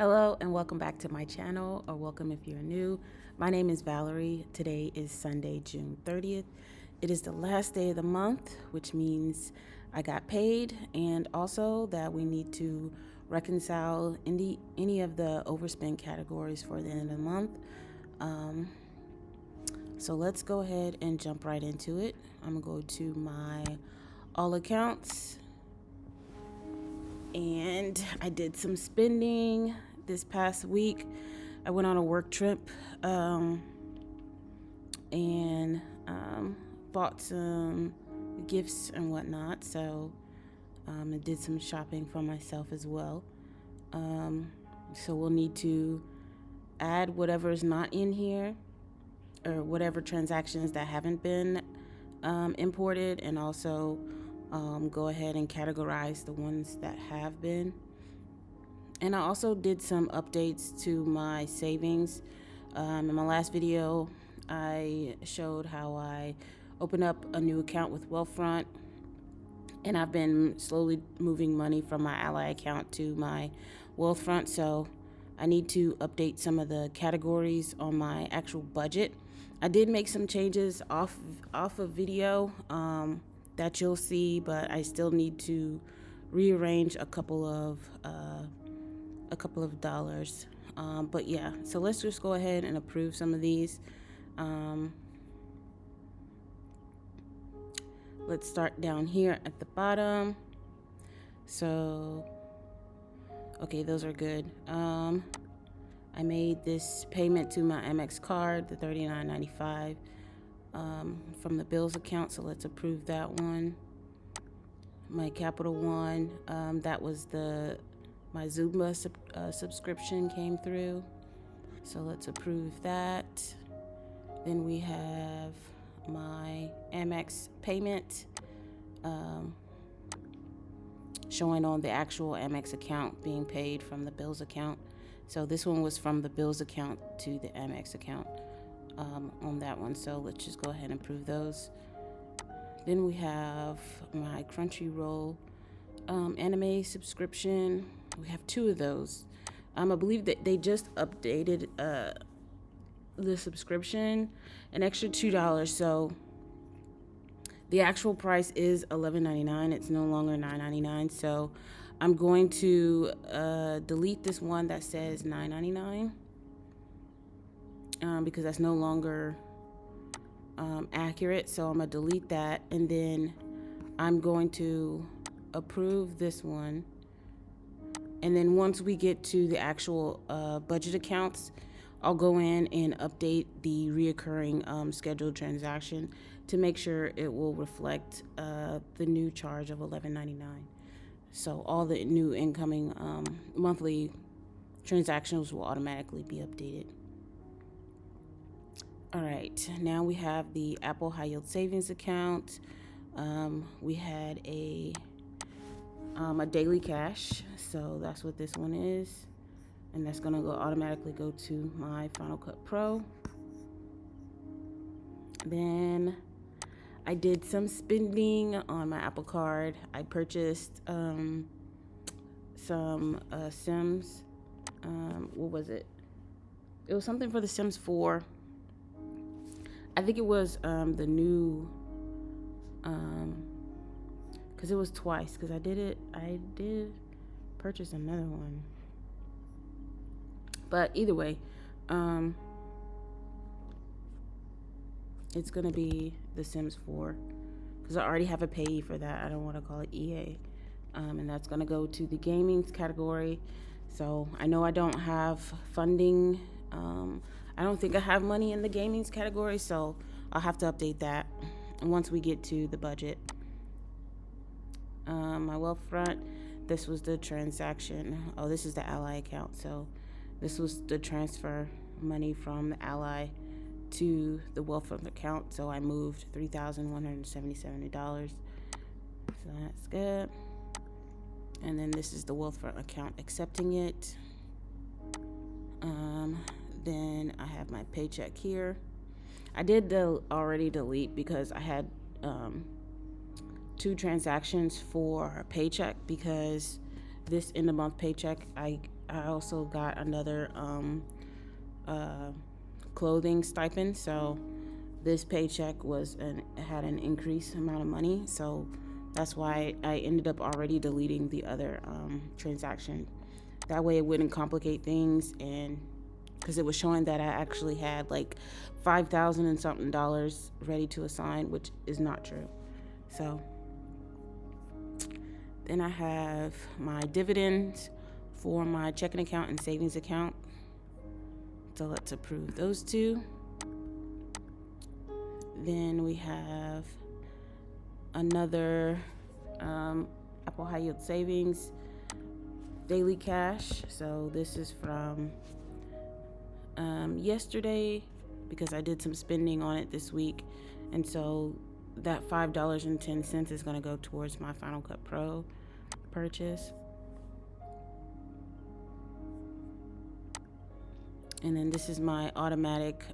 Hello and welcome back to my channel, or welcome if you're new. My name is Valerie. Today is Sunday, June 30th. It is the last day of the month, which means I got paid, and also that we need to reconcile any of the overspend categories for the end of the month. So let's go ahead and jump right into it. I'm gonna go to my all accounts, and I did some spending this past week. I went on a work trip and bought some gifts and whatnot. So I did some shopping for myself as well. So we'll need to add whatever is not in here, or whatever transactions that haven't been imported, and also go ahead and categorize the ones that have been. And I also did some updates to my savings. In my last video, I showed how I opened up a new account with Wealthfront, and I've been slowly moving money from my Ally account to my Wealthfront. So I need to update some of the categories on my actual budget. I did make some changes off of video that you'll see, but I still need to rearrange a couple of dollars. But yeah, so let's just go ahead and approve some of these. Let's start down here at the bottom. So, okay, those are good. I made this payment to my Amex card, the $39.95 from the bills account, so let's approve that one. My Capital One, that was my Zumba subscription came through, so let's approve that. Then we have my Amex payment showing on the actual Amex account being paid from the bills account. So this one was from the bills account to the Amex account on that one. So let's just go ahead and approve those. Then we have my Crunchyroll anime subscription. We have two of those. I believe that they just updated the subscription an extra $2. So the actual price is $11.99. It's no longer $9.99. So I'm going to delete this one that says $9.99 because that's no longer accurate. So I'm going to delete that, and then I'm going to approve this one. And then once we get to the actual budget accounts, I'll go in and update the reoccurring scheduled transaction to make sure it will reflect the new charge of $11.99. So all the new incoming monthly transactions will automatically be updated. All right, now we have the Apple High Yield Savings account. We had a daily cash, so that's what this one is, and that's gonna automatically go to my Final Cut Pro. Then I did some spending on my Apple Card. I purchased some Sims. What was it? It was something for The Sims 4. I think it was the new, because it was twice, because I did purchase another one. But either way, it's going to be The Sims 4, because I already have a payee for that. I don't want to call it EA. And that's going to go to the gaming category. So I know I don't have funding. I don't think I have money in the gaming category, so I'll have to update that once we get to the budget. My Wealthfront, this was the transaction. Oh, this is the Ally account. So this was the transfer money from the Ally to the Wealthfront account. So I moved $3,177. So that's good. And then this is the Wealthfront account accepting it. Then I have my paycheck here. I did already delete because I had 2 transactions for paycheck, because this end of month paycheck I I also got another clothing stipend, so this paycheck had an increased amount of money, so that's why I ended up already deleting the other transaction. That way it wouldn't complicate things, and because it was showing that I actually had like $5,000 and something ready to assign, which is not true. So then I have my dividends for my checking account and savings account. So let's approve those two. Then we have another Apple High Yield Savings daily cash. So this is from yesterday because I did some spending on it this week. And so that $5.10 is going to go towards my Final Cut Pro purchase. And then this is my automatic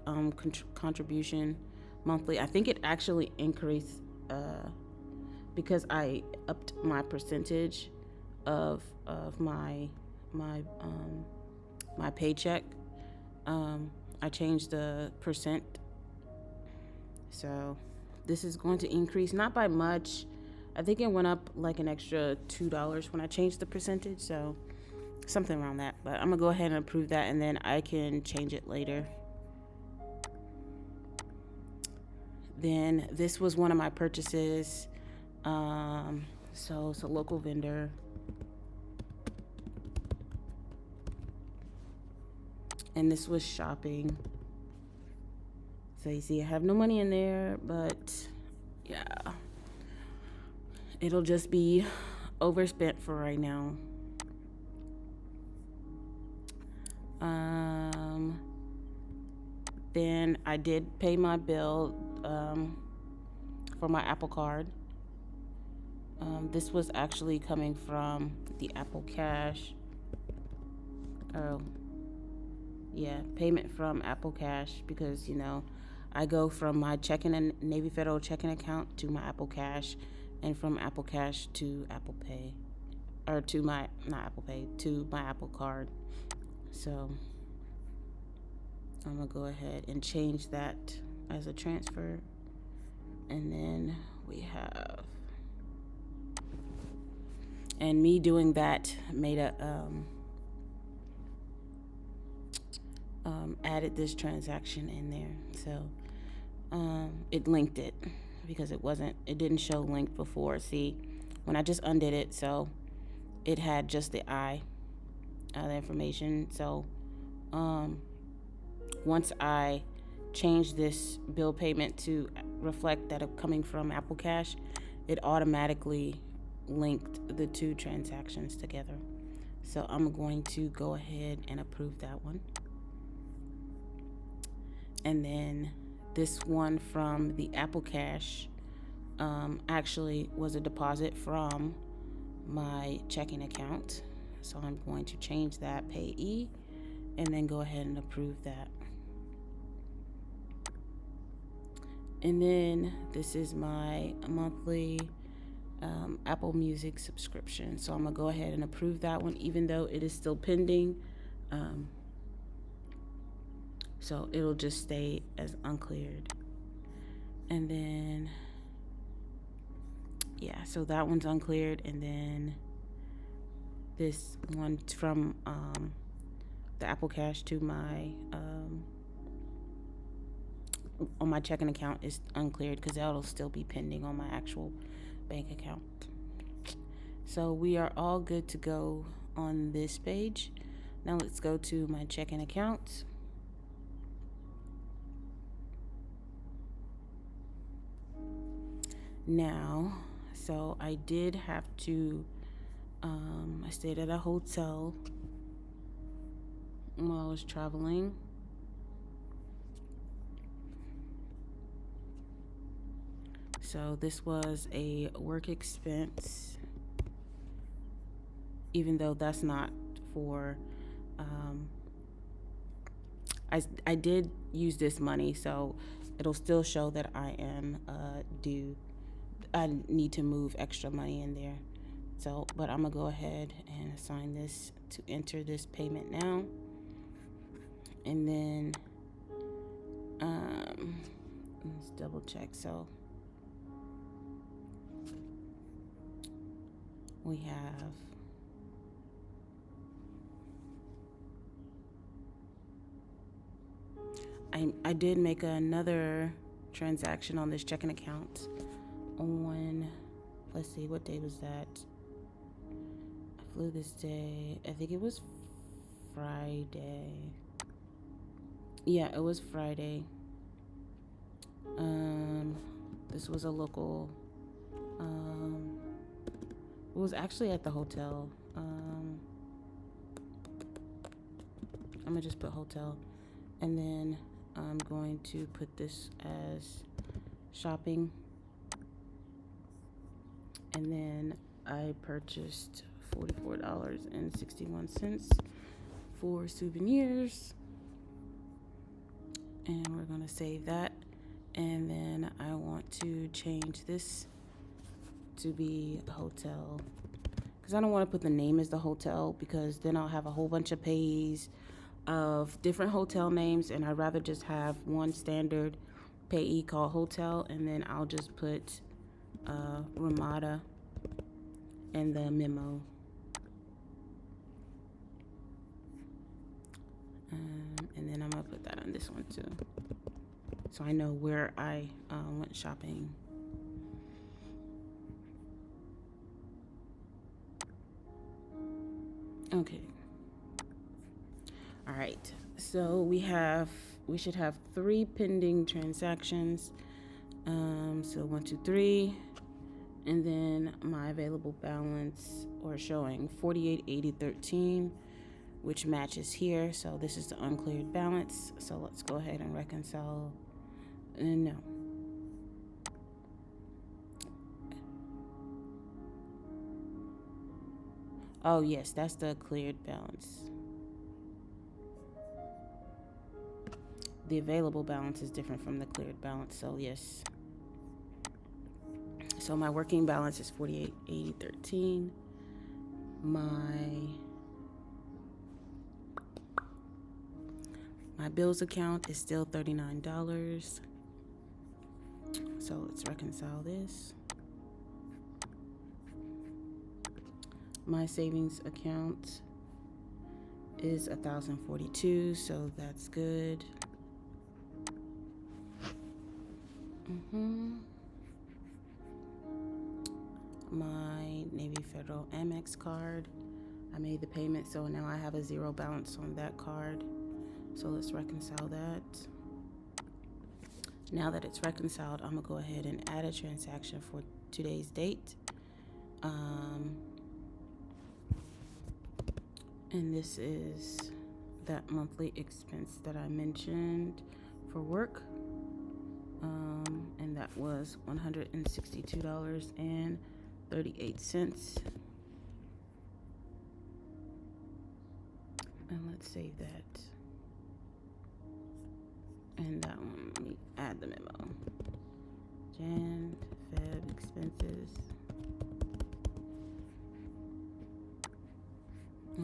contribution monthly. I think it actually increased because I upped my percentage of my paycheck. I changed the percent, so this is going to increase, not by much. I think it went up like an extra $2 when I changed the percentage, so something around that. But I'm gonna go ahead and approve that, and then I can change it later. Then this was one of my purchases. So it's a local vendor. And this was shopping. So you see I have no money in there, but yeah, it'll just be overspent for right now. Then I did pay my bill for my Apple Card. This was actually coming from the Apple Cash. Oh, yeah, payment from Apple Cash, because, I go from my checking and Navy Federal checking account to my Apple Cash, and from Apple Cash to Apple Pay, or to my, not Apple Pay, to my Apple Card. So I'm gonna go ahead and change that as a transfer. And then we have, and me doing that made added this transaction in there. So it linked it because it didn't show linked before. See, when I just undid it, so it had just the the information. So once I changed this bill payment to reflect that it's coming from Apple Cash, it automatically linked the two transactions together. So I'm going to go ahead and approve that one. And then this one from the Apple Cash actually was a deposit from my checking account. So I'm going to change that payee and then go ahead and approve that. And then this is my monthly Apple Music subscription. So I'm going to go ahead and approve that one, even though it is still pending. So it'll just stay as uncleared. And then, yeah, so that one's uncleared. And then this one from the Apple Cash to my on my checking account is uncleared because that'll still be pending on my actual bank account. So we are all good to go on this page. Now let's go to my checking account. Now, so I did have to, I stayed at a hotel while I was traveling. So this was a work expense, even though that's not for, I did use this money, so it'll still show that I am due. I need to move extra money in there. So, but I'm gonna go ahead and assign this to enter this payment now. And then let's double check. So we have I did make another transaction on this checking account on, let's see, what day was that? I flew this day. I think it was Friday. Yeah, it was Friday. This was a local, it was actually at the hotel. I'm gonna just put hotel, and then I'm going to put this as shopping. And then I purchased $44.61 for souvenirs. And we're gonna save that. And then I want to change this to be hotel, because I don't want to put the name as the hotel, because then I'll have a whole bunch of payees of different hotel names, and I'd rather just have one standard payee called hotel, and then I'll just put Ramada in the memo. And then I'm gonna put that on this one too, so I know where I went shopping. Okay. All right. So we should have 3 pending transactions. So 1, 2, 3, and then my available balance, or showing, $48.80.13, which matches here. So this is the uncleared balance. So let's go ahead and reconcile. No. Oh yes, that's the cleared balance. The available balance is different from the cleared balance, so yes. So my working balance is $48.80.13. My bills account is still $39. So let's reconcile this. My savings account is $1,042, so that's good. My Navy Federal Amex card, I made the payment, so now I have a 0 balance on that card. So let's reconcile that. Now that it's reconciled, I'm gonna go ahead and add a transaction for today's date. And this is that monthly expense that I mentioned for work. And that was $162.38. And let's save that. And that one, let me add the memo. Jan, Feb expenses.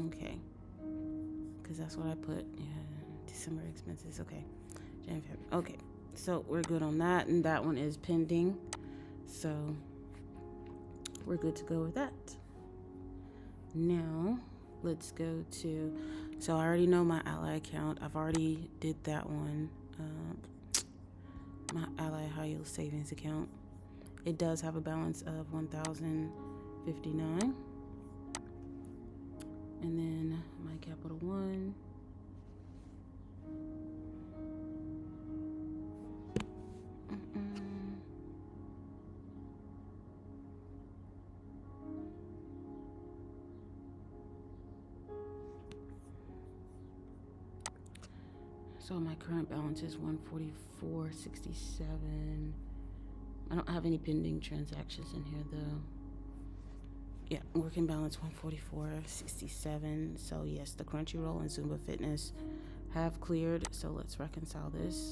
Okay. Because that's what I put. Yeah, December expenses. Okay. Jan, Feb. Okay. So we're good on that. And that one is pending. So we're good to go with that. Now, let's go to, so I already know my Ally account. I've already did that one. My Ally High Yield Savings account. It does have a balance of $1,059. And then my Capital One. So my current balance is $144.67. I don't have any pending transactions in here though. Yeah, working balance $144.67. So yes, the Crunchyroll and Zumba Fitness have cleared. So let's reconcile this.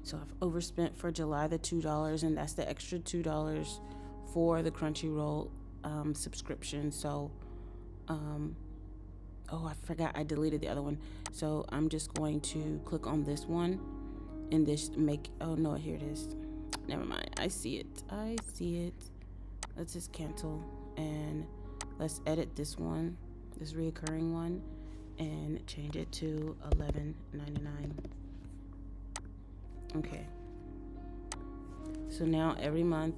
So I've overspent for July the $2, and that's the extra $2 for the Crunchyroll subscription. So Oh, I forgot I deleted the other one. So I'm just going to click on this one and this oh no, here it is. Never mind. I see it. Let's just cancel and let's edit this one, this reoccurring one, and change it to $11.99. Okay. So now every month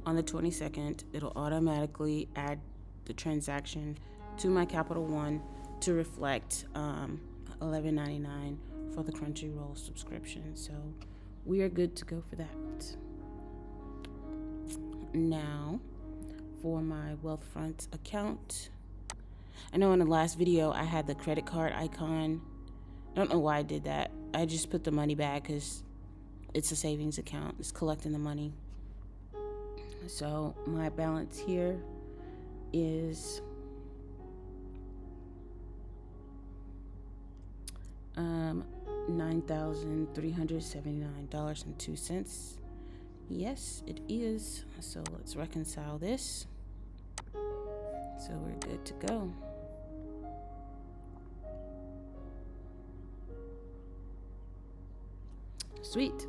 on the 22nd, it'll automatically add the transaction to my Capital One to reflect $11.99 for the Crunchyroll subscription. So we are good to go for that. Now, for my Wealthfront account, I know in the last video I had the credit card icon. I don't know why I did that. I just put the money back because it's a savings account. It's collecting the money. So my balance here is $9,379.02. Yes, it is. So let's reconcile this. So we're good to go. Sweet.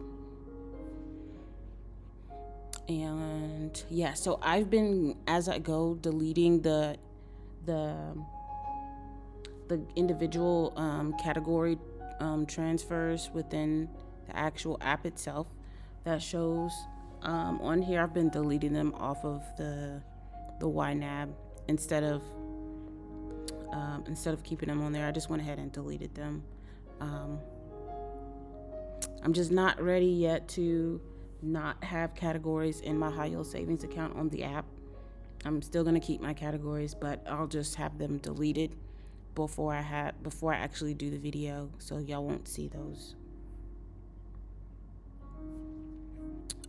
And yeah, so I've been, as I go, deleting the individual category transfers within the actual app itself that shows on here. I've been deleting them off of the YNAB instead of keeping them on there. I just went ahead and deleted them. I'm just not ready yet to not have categories in my high yield savings account on the app. I'm still gonna keep my categories, but I'll just have them deleted before I actually do the video, so y'all won't see those.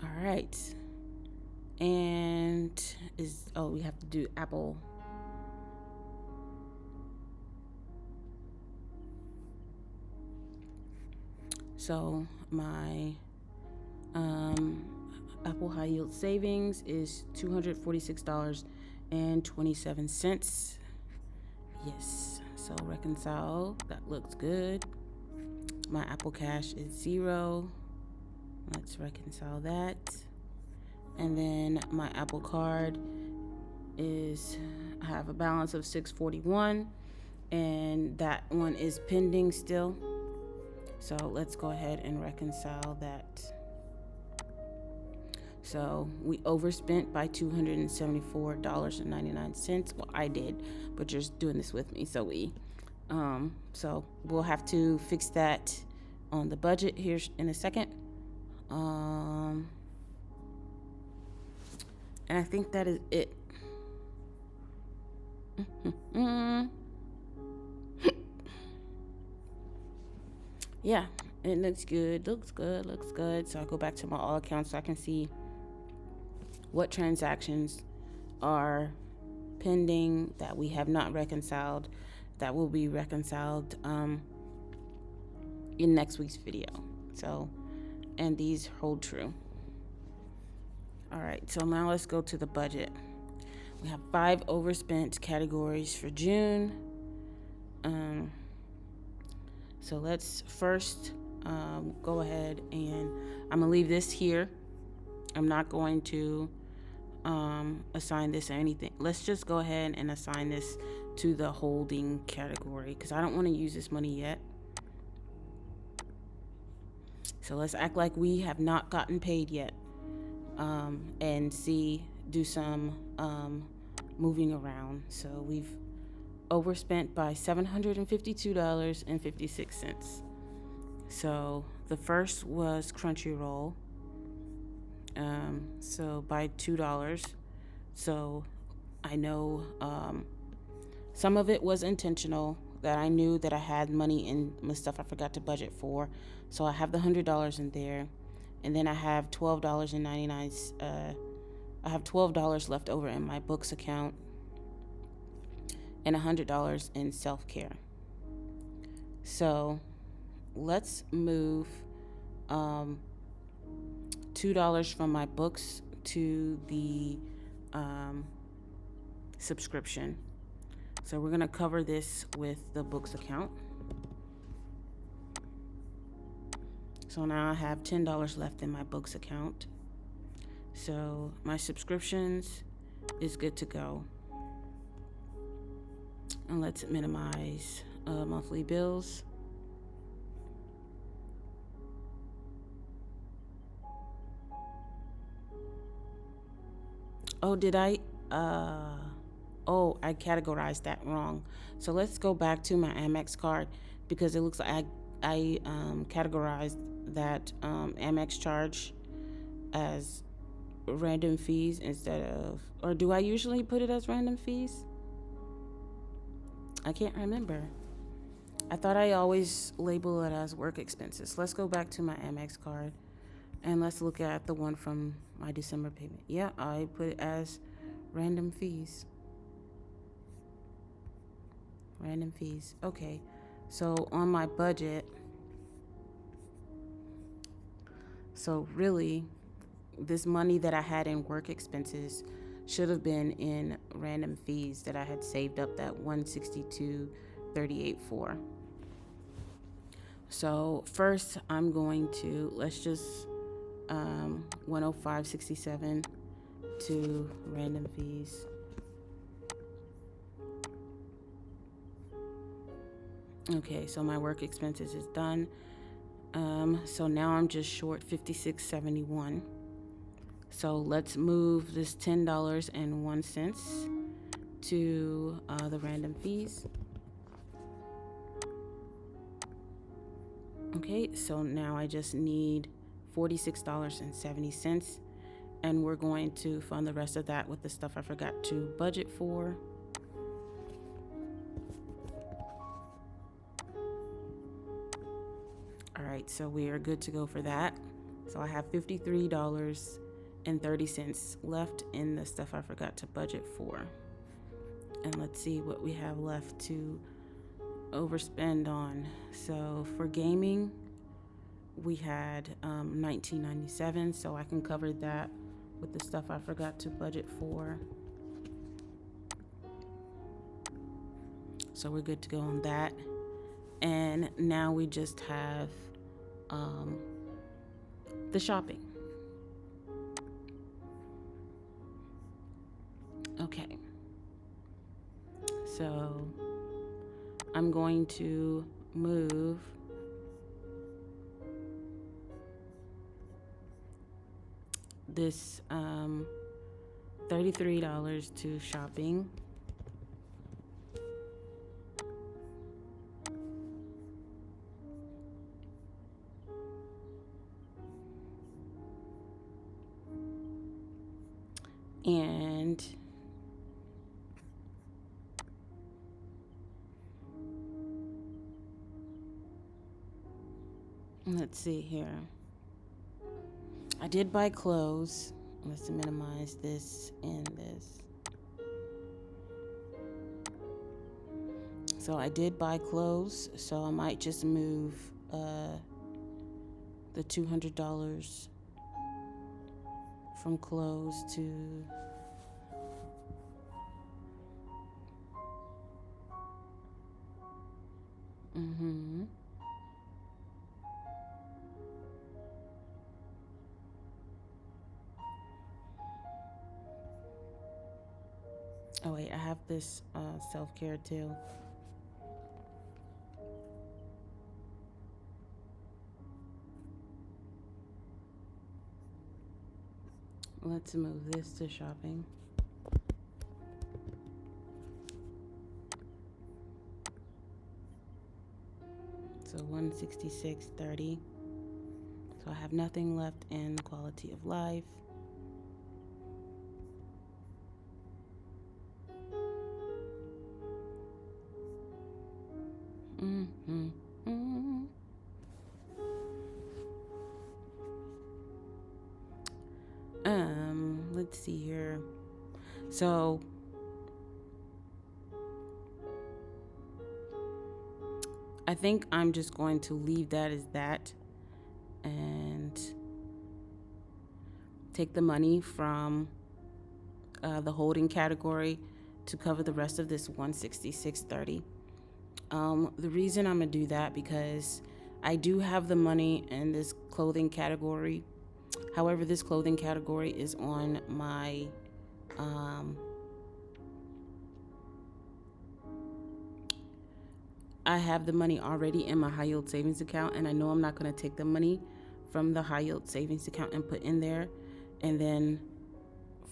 All right, and we have to do Apple. So my Apple high yield savings is $246.27. Yes, so reconcile. That looks good. My Apple Cash is 0. Let's reconcile that. And then my Apple Card I have a balance of $641, and that one is pending still. So let's go ahead and reconcile that. So we overspent by $274.99. Well, I did, but you're doing this with me. So so we'll have to fix that on the budget here in a second. And I think that is it. Yeah, it looks good. So I go back to my all accounts so I can see what transactions are pending that we have not reconciled, that will be reconciled in next week's video. So, and these hold true. All right, so now let's go to the budget. We have 5 overspent categories for June. So let's first go ahead and I'm gonna leave this here. I'm not going to assign this or anything. Let's just go ahead and assign this to the holding category because I don't want to use this money yet. So let's act like we have not gotten paid yet, and do some moving around. So we've overspent by $752.56. So the first was Crunchyroll, so by $2. So I know some of it was intentional, that I knew that I had money in my stuff I forgot to budget for. So I have the $100 in there, and then I have $12.99. I have $12 left over in my books account, and $100 in self-care. So let's move $2 from my books to the subscription. So we're gonna cover this with the books account. So now I have $10 left in my books account. So my subscriptions is good to go. And let's minimize monthly bills. Oh, did I? Oh, I categorized that wrong. So let's go back to my Amex card because it looks like I categorized that Amex charge as random fees instead of, or do I usually put it as random fees? I can't remember. I thought I always label it as work expenses. Let's go back to my Amex card and let's look at the one from my December payment. Yeah, I put it as random fees. Random fees. Okay. So on my budget, so really, this money that I had in work expenses should have been in random fees that I had saved up that 162.38 for. So first I'm going to, let's just 105.67 to random fees. Okay, so my work expenses is done. So now I'm just short 56.71. So let's move this $10.01 to the random fees. Okay, so now I just need $46.70, and we're going to fund the rest of that with the stuff I forgot to budget for. All right, so we are good to go for that. So I have $53.30 left in the stuff I forgot to budget for. And let's see what we have left to overspend on. So for gaming, we had $19.97, so I can cover that with the stuff I forgot to budget for. So we're good to go on that. And now we just have the shopping. Okay. So I'm going to move this $33 to shopping. And let's see here. I did buy clothes. Let's minimize this and this. So I did buy clothes, so I might just move the $200 from clothes to Oh wait, I have this self-care too. Let's move this to shopping. So 166.30. So I have nothing left in quality of life. Let's see here. So I think I'm just going to leave that as that and take the money from the holding category to cover the rest of this $166.30. The reason I'm gonna do that because I do have the money in this clothing category. However, this clothing category is on my I have the money already in my high yield savings account, and I know I'm not going to take the money from the high yield savings account and put in there. And then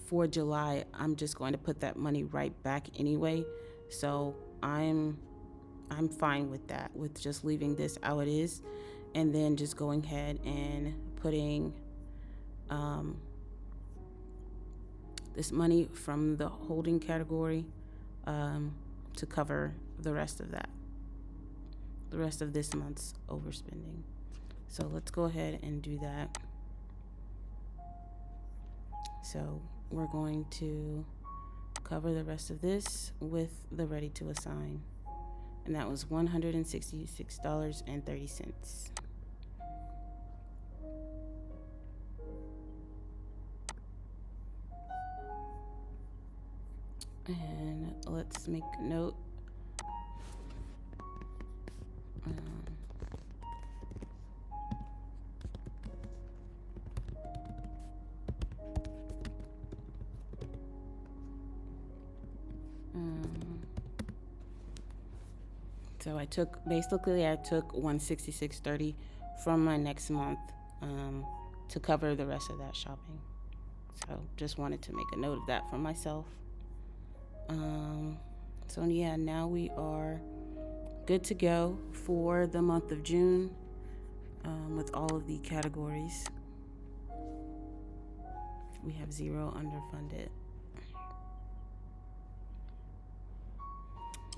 for July, I'm just going to put that money right back anyway. So I'm fine with that, with just leaving this how it is, and then just going ahead and putting this money from the holding category to cover the rest of that, the rest of this month's overspending. So let's go ahead and do that. So we're going to cover the rest of this with the ready to assign. And that was $166.30. And let's make a note. So I took $166.30 from my next month to cover the rest of that shopping. So just wanted to make a note of that for myself. So yeah, now we are good to go for the month of June with all of the categories. We have 0 underfunded.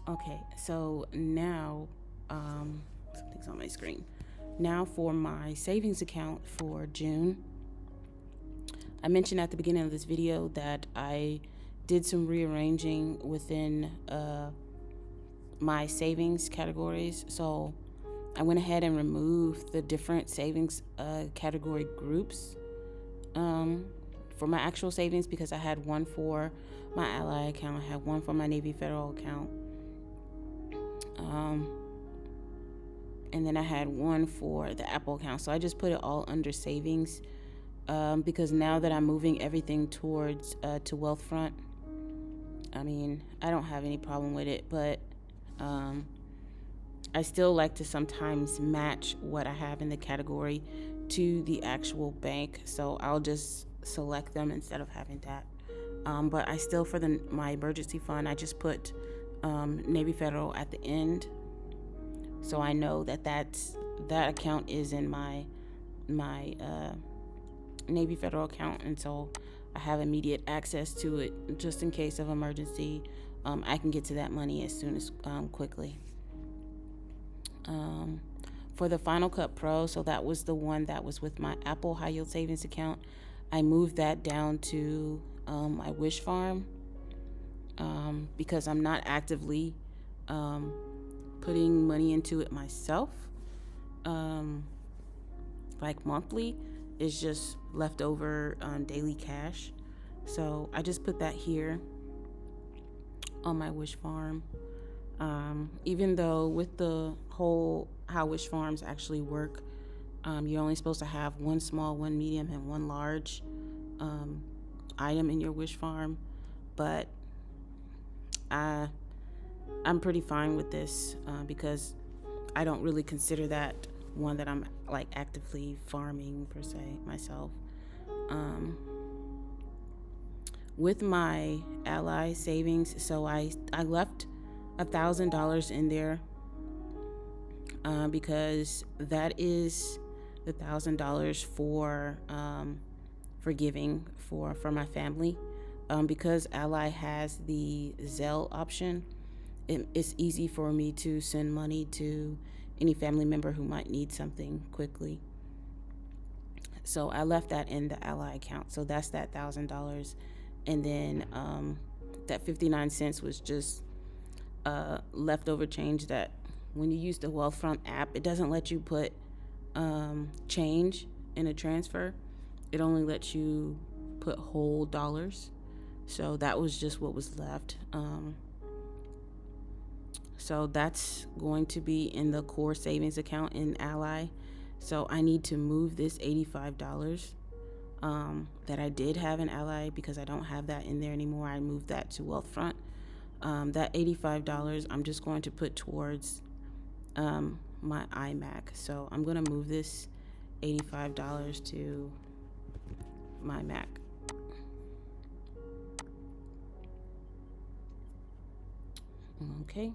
Okay, so now something's on my screen. Now for my savings account for June. I mentioned at the beginning of this video that I did some rearranging within my savings categories. So I went ahead and removed the different savings category groups for my actual savings, because I had one for my Ally account, I had one for my Navy Federal account, and then I had one for the Apple account. So I just put it all under savings because now that I'm moving everything towards to Wealthfront, I mean, I don't have any problem with it, but I still like to sometimes match what I have in the category to the actual bank. So I'll just select them instead of having that. But I still, for my emergency fund, I just put Navy Federal at the end, so I know that that account is in my Navy Federal account, and so I have immediate access to it just in case of emergency. I can get to that money as soon as quickly. For the Final Cut Pro, so that was the one that was with my Apple high yield savings account, I moved that down to my Wish Farm because I'm not actively putting money into it myself. Like monthly, it's just leftover daily cash. So I just put that here on my Wish Farm. Even though with the whole how Wish Farms actually work, you're only supposed to have one small, one medium, and one large item in your Wish Farm, but I'm pretty fine with this because I don't really consider that one that I'm like actively farming per se myself. With my Ally savings, so I left $1,000 in there because that is the $1,000 for giving for my family. Because Ally has the Zelle option, it's easy for me to send money to any family member who might need something quickly. So I left that in the Ally account. So that's that $1,000. And then that 59 cents was just leftover change that when you use the Wealthfront app, it doesn't let you put change in a transfer. It only lets you put whole dollars. So that was just what was left. So that's going to be in the core savings account in Ally. So I need to move this $85 that I did have in Ally, because I don't have that in there anymore. I moved that to Wealthfront. That $85 I'm just going to put towards my iMac. So I'm going to move this $85 to my Mac. Okay.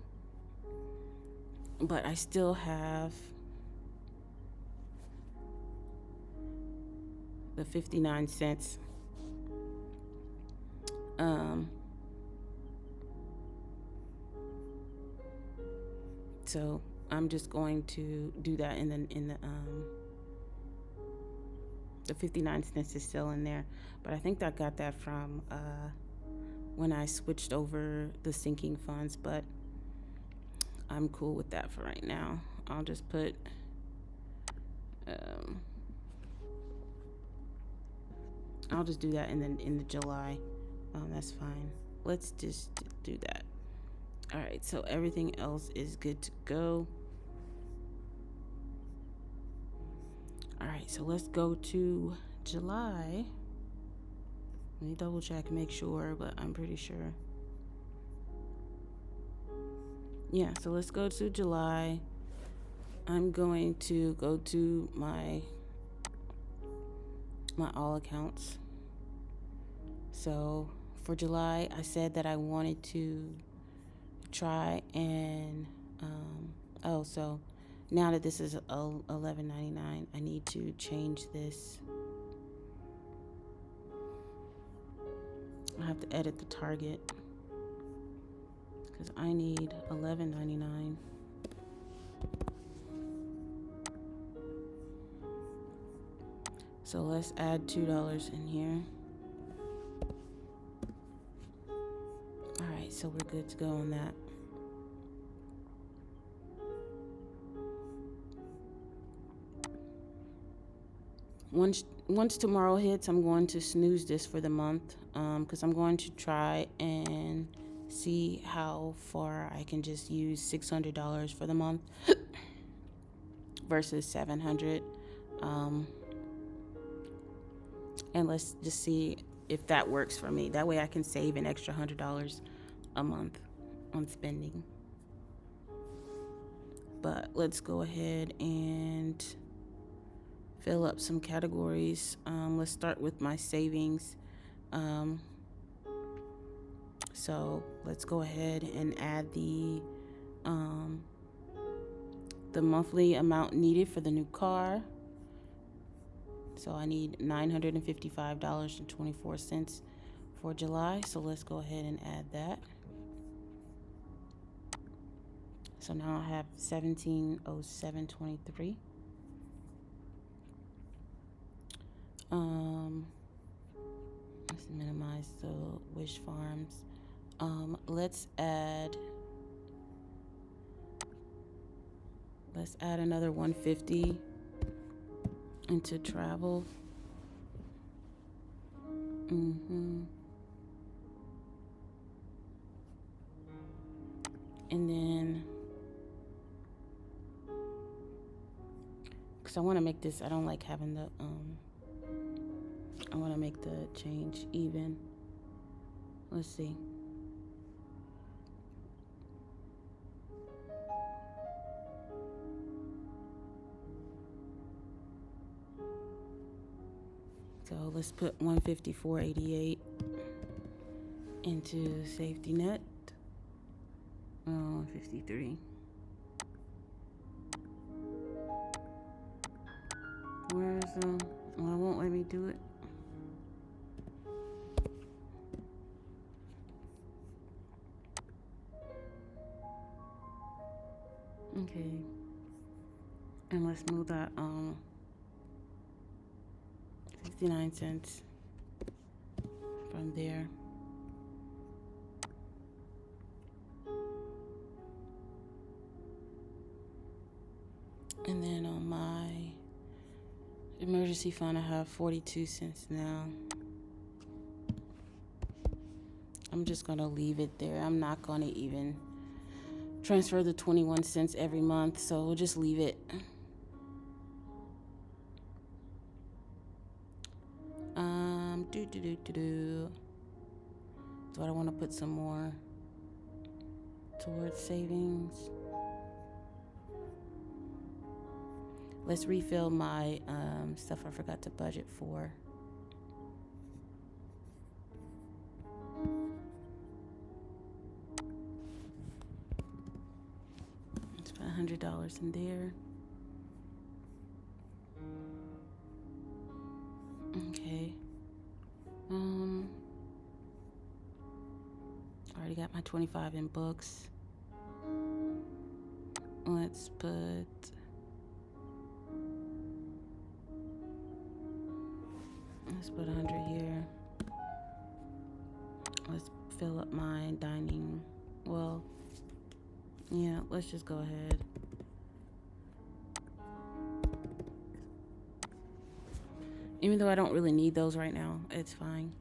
But I still have the 59 cents. So I'm just going to do that the 59 cents is still in there, but I think I got that from when I switched over the sinking funds, but I'm cool with that for right now. I'll just put I'll just do that in the July. That's fine. Let's just do that. All right, so everything else is good to go. All right, so let's go to July. Let me double check and make sure, but I'm pretty sure. Yeah, so let's go to July. I'm going to go to my all accounts. So for July, I said that I wanted to try and so now that this is $11.99, I need to change this. I have to edit the target because I need $11.99. So let's add $2 in here. All right, so we're good to go on that. Once tomorrow hits, I'm going to snooze this for the month, because I'm going to try and see how far I can just use $600 for the month versus $700. And let's just see if that works for me. That way I can save an extra $100 a month on spending. But let's go ahead and fill up some categories. Let's start with my savings. So let's go ahead and add the monthly amount needed for the new car. So I need $955.24 for July. So let's go ahead and add that. So now I have $1707.23. Let's minimize the Wish Farms. Let's add another $150 into travel. And then, because I want to make this, I don't like having the I want to make the change even. Let's see. So let's put $154.88 into safety net. 53. Where's it won't let me do it. Okay. And let's move that 59 cents from there. And then on my emergency fund, I have 42 cents now. I'm just going to leave it there. I'm not going to even transfer the 21 cents every month, so we'll just leave it. Do I want to put some more towards savings? Let's refill my stuff I forgot to budget for. Let's put $100 in there. Okay. Already got my 25 in books. Let's put $100 here. Let's fill up my dining. Well, yeah, let's just go ahead. Even though I don't really need those right now, it's fine.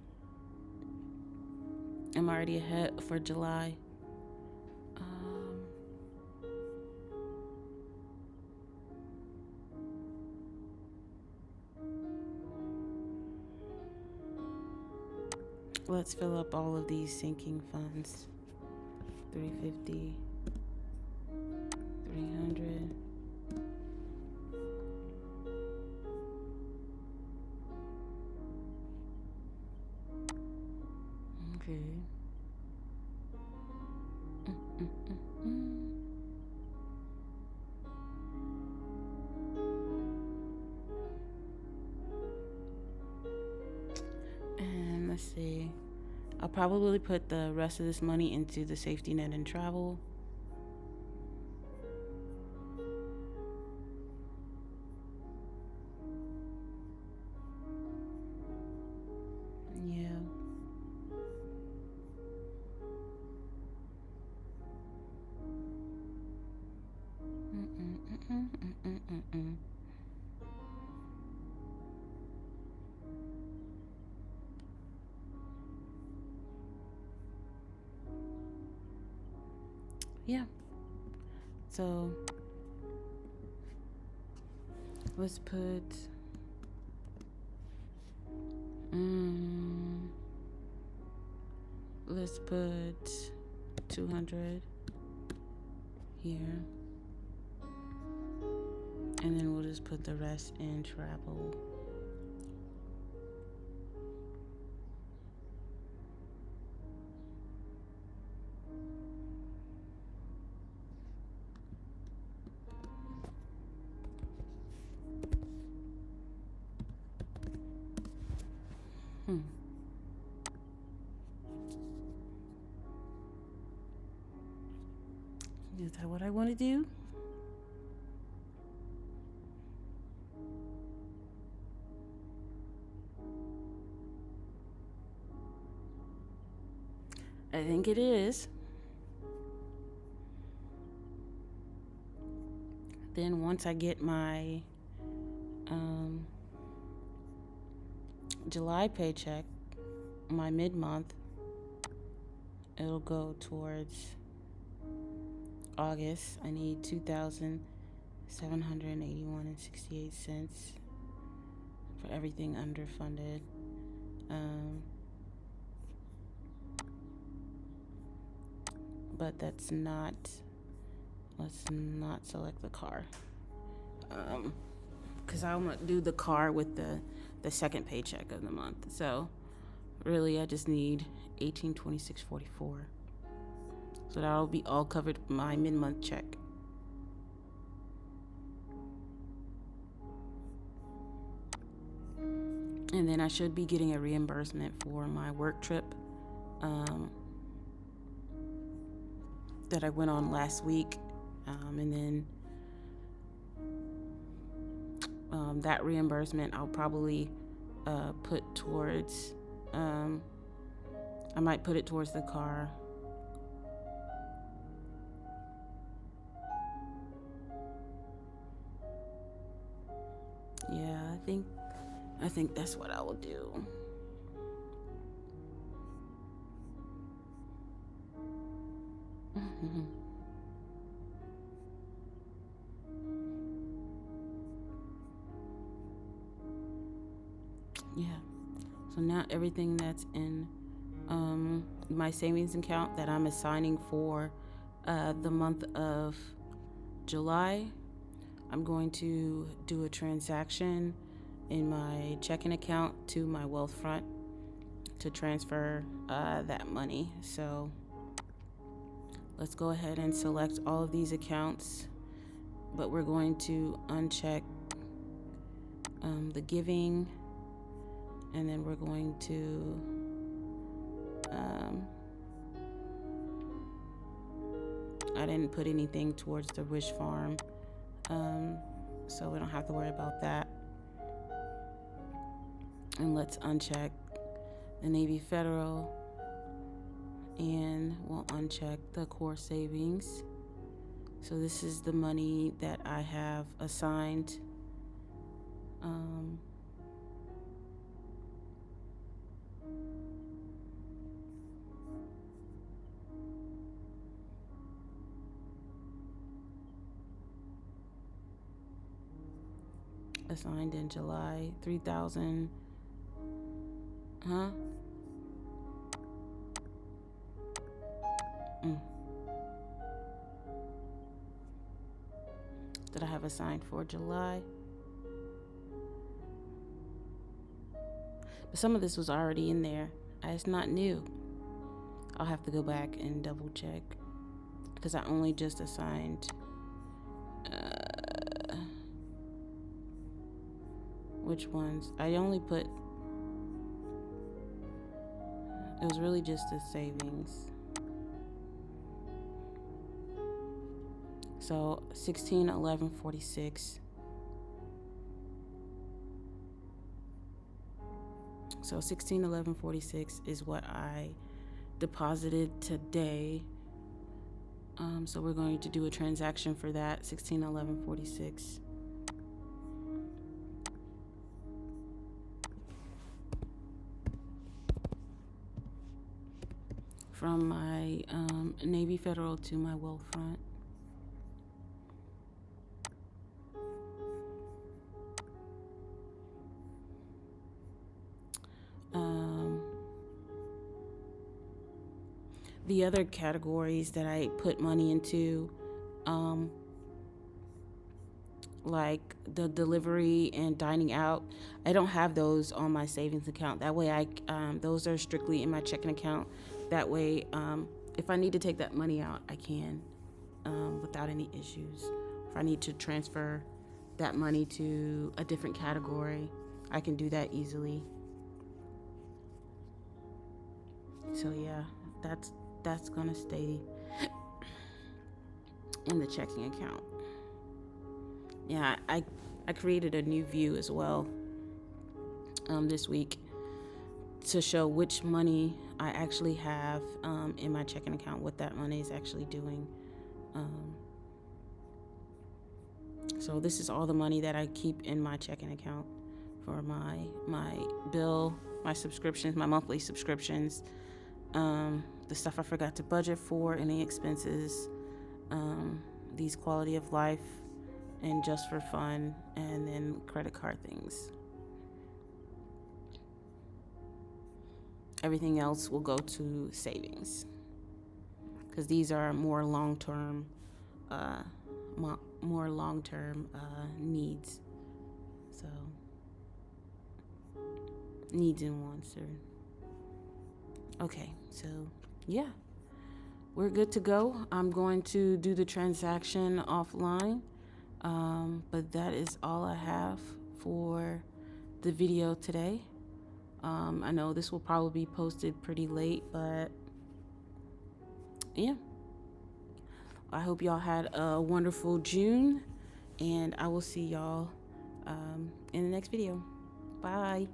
I'm already ahead for July. Let's fill up all of these sinking funds. 350, 300. Okay. And let's see. I'll probably put the rest of this money into the safety net and travel. Yeah. Yeah. So let's put let's put 200 here, and then we'll just put the rest in travel. Is that what I want to do? I think it is. Then once I get my July paycheck, my mid-month, it'll go towards August. I need $2,781.68 for everything underfunded. But let's not select the car, because I want to do the car with the second paycheck of the month. So really I just need $1826.44. So that'll be all covered my mid-month check. And then I should be getting a reimbursement for my work trip that I went on last week. And then that reimbursement I'll probably put towards, I might put it towards the car. Yeah, I think that's what I will do. Yeah. So now everything that's in my savings account that I'm assigning for the month of July, I'm going to do a transaction in my checking account to my Wealthfront to transfer that money. So let's go ahead and select all of these accounts, but we're going to uncheck the giving, and then we're going to I didn't put anything towards the Wish Farm, so we don't have to worry about that. And let's uncheck the Navy Federal, and we'll uncheck the core savings. So this is the money that I have assigned. Assigned in July, 3,000. That I have assigned for July. But some of this was already in there. It's not new. I'll have to go back and double check because I only just assigned which ones. I only put, it was really just the savings. So 161146. So 161146 is what I deposited today. So we're going to do a transaction for that, 161146. From my Navy Federal to my Wealthfront. The other categories that I put money into, like the delivery and dining out, I don't have those on my savings account. That way those are strictly in my checking account. That way, if I need to take that money out, I can, without any issues. If I need to transfer that money to a different category, I can do that easily. So yeah, that's gonna stay in the checking account. Yeah, I created a new view as well this week to show which money I actually have in my checking account, what that money is actually doing. So this is all the money that I keep in my checking account for my bill, my subscriptions, my monthly subscriptions, the stuff I forgot to budget for, any expenses, these quality of life and just for fun, and then credit card things. Everything else will go to savings because these are more long-term needs. So needs and wants are okay. So yeah, we're good to go. I'm going to do the transaction offline, but that is all I have for the video today. I know this will probably be posted pretty late, but yeah, I hope y'all had a wonderful June, and I will see y'all in the next video. Bye.